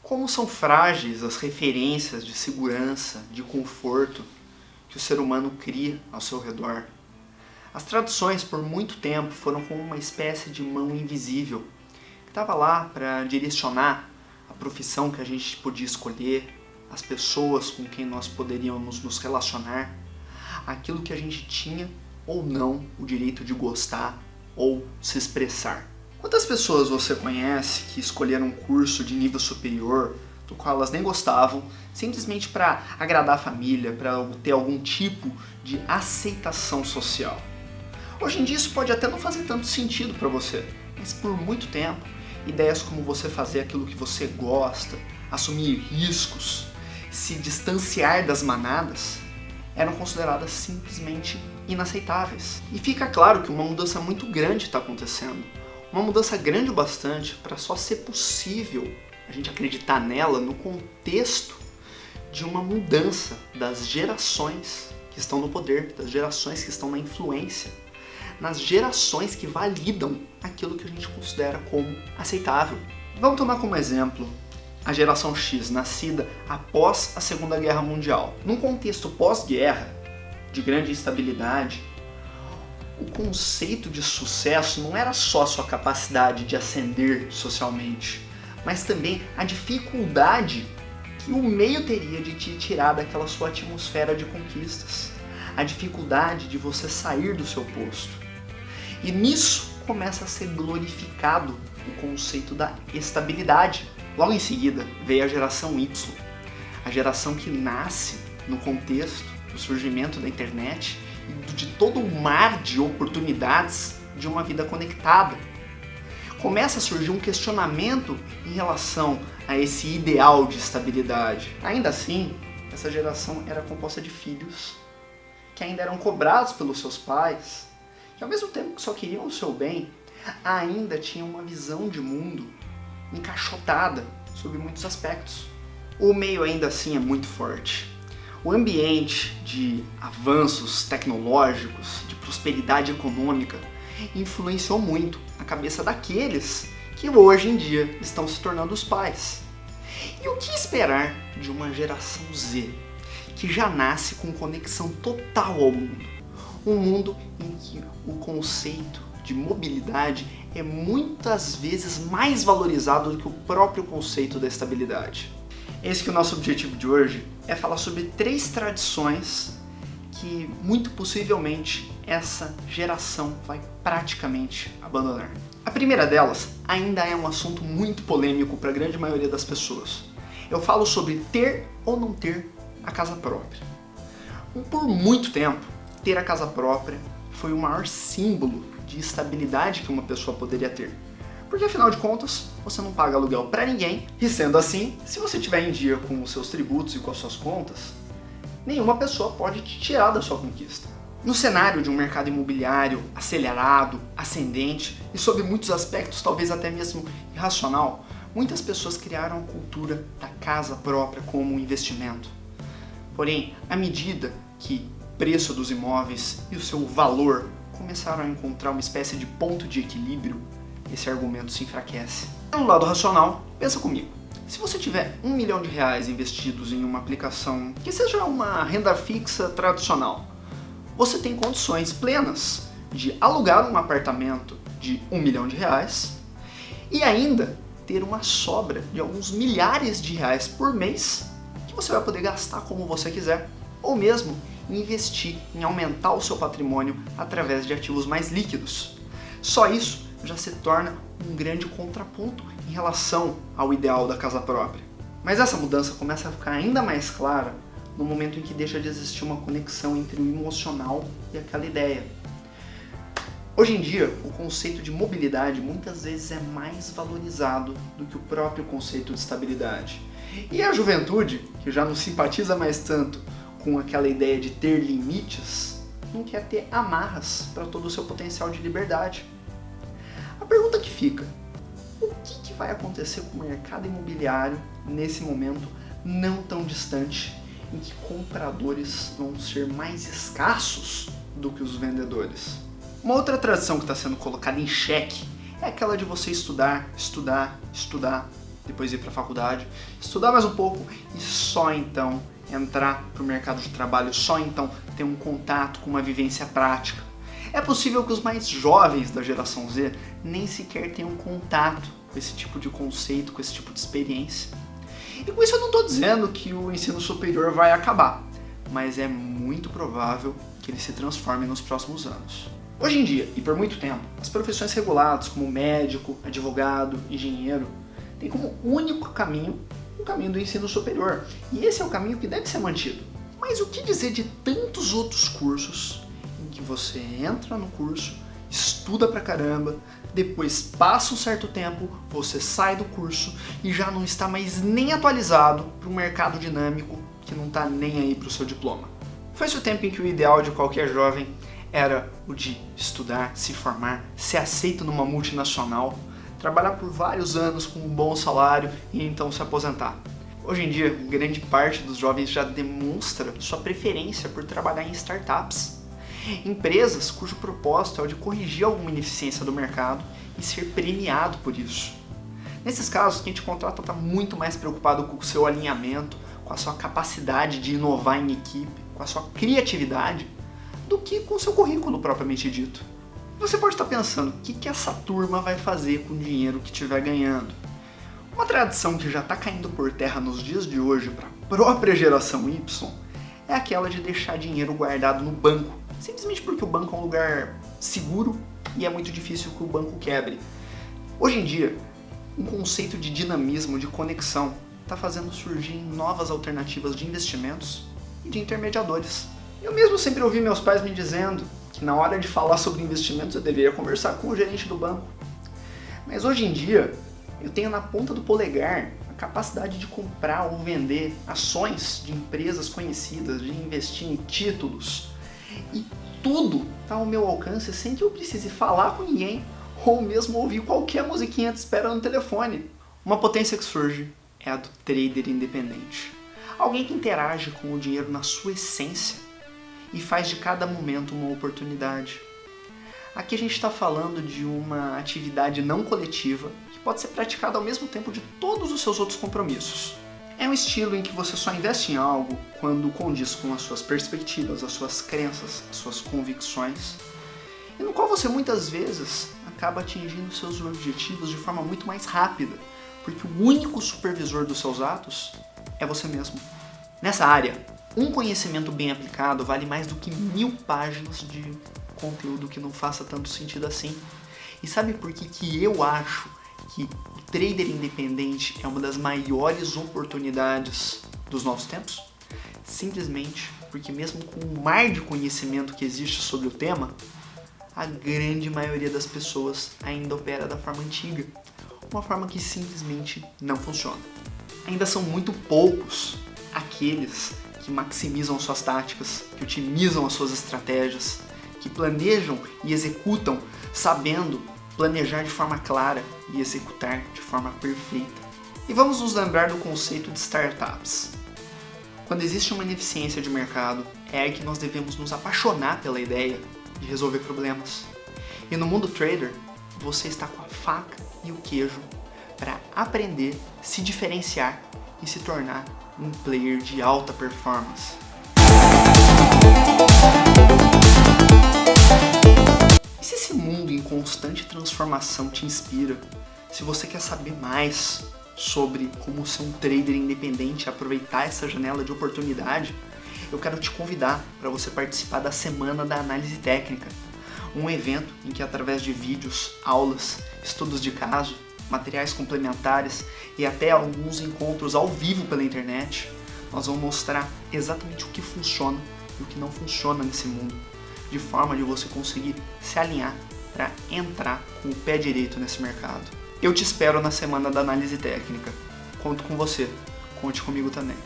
Como são frágeis as referências de segurança, de conforto que o ser humano cria ao seu redor. As tradições, por muito tempo, foram como uma espécie de mão invisível que estava lá para direcionar a profissão que a gente podia escolher, as pessoas com quem nós poderíamos nos relacionar, aquilo que a gente tinha ou não o direito de gostar ou se expressar. Quantas pessoas você conhece que escolheram um curso de nível superior, do qual elas nem gostavam, simplesmente para agradar a família, para ter algum tipo de aceitação social? Hoje em dia isso pode até não fazer tanto sentido para você, mas por muito tempo, ideias como você fazer aquilo que você gosta, assumir riscos, se distanciar das manadas, eram consideradas simplesmente inaceitáveis. E fica claro que uma mudança muito grande está acontecendo. Uma mudança grande o bastante para só ser possível a gente acreditar nela no contexto de uma mudança das gerações que estão no poder, das gerações que estão na influência, nas gerações que validam aquilo que a gente considera como aceitável. Vamos tomar como exemplo a geração X, nascida após a Segunda Guerra Mundial. Num contexto pós-guerra, de grande instabilidade, o conceito de sucesso não era só a sua capacidade de ascender socialmente, mas também a dificuldade que o meio teria de te tirar daquela sua atmosfera de conquistas, a dificuldade de você sair do seu posto. E nisso começa a ser glorificado o conceito da estabilidade. Logo em seguida veio a geração Y, a geração que nasce no contexto do surgimento da internet e de todo o mar de oportunidades de uma vida conectada. Começa a surgir um questionamento em relação a esse ideal de estabilidade. Ainda assim, essa geração era composta de filhos que ainda eram cobrados pelos seus pais, que ao mesmo tempo que só queriam o seu bem, ainda tinham uma visão de mundo encaixotada sobre muitos aspectos. O meio ainda assim é muito forte. O ambiente de avanços tecnológicos, de prosperidade econômica, influenciou muito a cabeça daqueles que hoje em dia estão se tornando os pais. E o que esperar de uma geração Z, que já nasce com conexão total ao mundo? Um mundo em que o conceito de mobilidade é muitas vezes mais valorizado do que o próprio conceito da estabilidade. Esse que é o nosso objetivo de hoje é falar sobre 3 tradições que muito possivelmente essa geração vai praticamente abandonar. A primeira delas ainda é um assunto muito polêmico para a grande maioria das pessoas. Eu falo sobre ter ou não ter a casa própria. Por muito tempo, ter a casa própria foi o maior símbolo de estabilidade que uma pessoa poderia ter. Porque afinal de contas, você não paga aluguel para ninguém, e sendo assim, se você estiver em dia com os seus tributos e com as suas contas, nenhuma pessoa pode te tirar da sua conquista. No cenário de um mercado imobiliário acelerado, ascendente e sob muitos aspectos talvez até mesmo irracional, muitas pessoas criaram a cultura da casa própria como um investimento. Porém, à medida que o preço dos imóveis e o seu valor começaram a encontrar uma espécie de ponto de equilíbrio, esse argumento se enfraquece. Pelo lado racional, pensa comigo. Se você tiver R$1 milhão investidos em uma aplicação que seja uma renda fixa tradicional, você tem condições plenas de alugar um apartamento de R$1 milhão e ainda ter uma sobra de alguns milhares de reais por mês que você vai poder gastar como você quiser, ou mesmo investir em aumentar o seu patrimônio através de ativos mais líquidos. Só isso já se torna um grande contraponto em relação ao ideal da casa própria. Mas essa mudança começa a ficar ainda mais clara no momento em que deixa de existir uma conexão entre o emocional e aquela ideia. Hoje em dia, o conceito de mobilidade muitas vezes é mais valorizado do que o próprio conceito de estabilidade. E a juventude, que já não simpatiza mais tanto com aquela ideia de ter limites, não quer ter amarras para todo o seu potencial de liberdade. A pergunta que fica: o que vai acontecer com o mercado imobiliário nesse momento não tão distante, em que compradores vão ser mais escassos do que os vendedores? Uma outra tradição que está sendo colocada em xeque é aquela de você estudar, estudar, estudar depois ir para a faculdade, estudar mais um pouco e só então entrar para o mercado de trabalho, só então ter um contato com uma vivência prática. É possível que os mais jovens da geração Z nem sequer tenham contato com esse tipo de conceito, com esse tipo de experiência. E com isso eu não estou dizendo que o ensino superior vai acabar, mas é muito provável que ele se transforme nos próximos anos. Hoje em dia, e por muito tempo, as profissões reguladas como médico, advogado, engenheiro, têm como único caminho o caminho do ensino superior. E esse é o caminho que deve ser mantido. Mas o que dizer de tantos outros cursos em que você entra no curso, estuda pra caramba, depois passa um certo tempo, você sai do curso e já não está mais nem atualizado para um mercado dinâmico que não está nem aí para o seu diploma. Foi-se o tempo em que o ideal de qualquer jovem era o de estudar, se formar, ser aceito numa multinacional, trabalhar por vários anos com um bom salário e então se aposentar. Hoje em dia, grande parte dos jovens já demonstra sua preferência por trabalhar em startups. Empresas cujo propósito é o de corrigir alguma ineficiência do mercado e ser premiado por isso. Nesses casos, quem te contrata está muito mais preocupado com o seu alinhamento, com a sua capacidade de inovar em equipe, com a sua criatividade, do que com o seu currículo propriamente dito. Você pode estar pensando, o que essa turma vai fazer com o dinheiro que estiver ganhando? Uma tradição que já está caindo por terra nos dias de hoje para a própria geração Y é aquela de deixar dinheiro guardado no banco, simplesmente porque o banco é um lugar seguro e é muito difícil que o banco quebre. Hoje em dia, um conceito de dinamismo, de conexão, está fazendo surgir novas alternativas de investimentos e de intermediadores. Eu mesmo sempre ouvi meus pais me dizendo que na hora de falar sobre investimentos eu deveria conversar com o gerente do banco. Mas hoje em dia, eu tenho na ponta do polegar a capacidade de comprar ou vender ações de empresas conhecidas, de investir em títulos. E tudo está ao meu alcance sem que eu precise falar com ninguém ou mesmo ouvir qualquer musiquinha de espera no telefone. Uma potência que surge é a do trader independente. Alguém que interage com o dinheiro na sua essência e faz de cada momento uma oportunidade. Aqui a gente está falando de uma atividade não coletiva que pode ser praticada ao mesmo tempo de todos os seus outros compromissos. É um estilo em que você só investe em algo quando condiz com as suas perspectivas, as suas crenças, as suas convicções, e no qual você muitas vezes acaba atingindo seus objetivos de forma muito mais rápida, porque o único supervisor dos seus atos é você mesmo. Nessa área, um conhecimento bem aplicado vale mais do que 1000 páginas de conteúdo que não faça tanto sentido assim. E sabe por que eu acho que o trader independente é uma das maiores oportunidades dos novos tempos? Simplesmente porque mesmo com o mar de conhecimento que existe sobre o tema, a grande maioria das pessoas ainda opera da forma antiga, uma forma que simplesmente não funciona. Ainda são muito poucos aqueles que maximizam suas táticas, que otimizam as suas estratégias, que planejam e executam sabendo planejar de forma clara e executar de forma perfeita. E vamos nos lembrar do conceito de startups. Quando existe uma ineficiência de mercado, é aí que nós devemos nos apaixonar pela ideia de resolver problemas. E no mundo trader, você está com a faca e o queijo para aprender, se diferenciar e se tornar um player de alta performance. E se esse mundo em constante transformação te inspira, se você quer saber mais sobre como ser um trader independente e aproveitar essa janela de oportunidade, eu quero te convidar para você participar da Semana da Análise Técnica, um evento em que através de vídeos, aulas, estudos de caso, materiais complementares e até alguns encontros ao vivo pela internet, nós vamos mostrar exatamente o que funciona e o que não funciona nesse mundo, de forma de você conseguir se alinhar para entrar com o pé direito nesse mercado. Eu te espero na Semana da Análise Técnica. Conto com você, conte comigo também.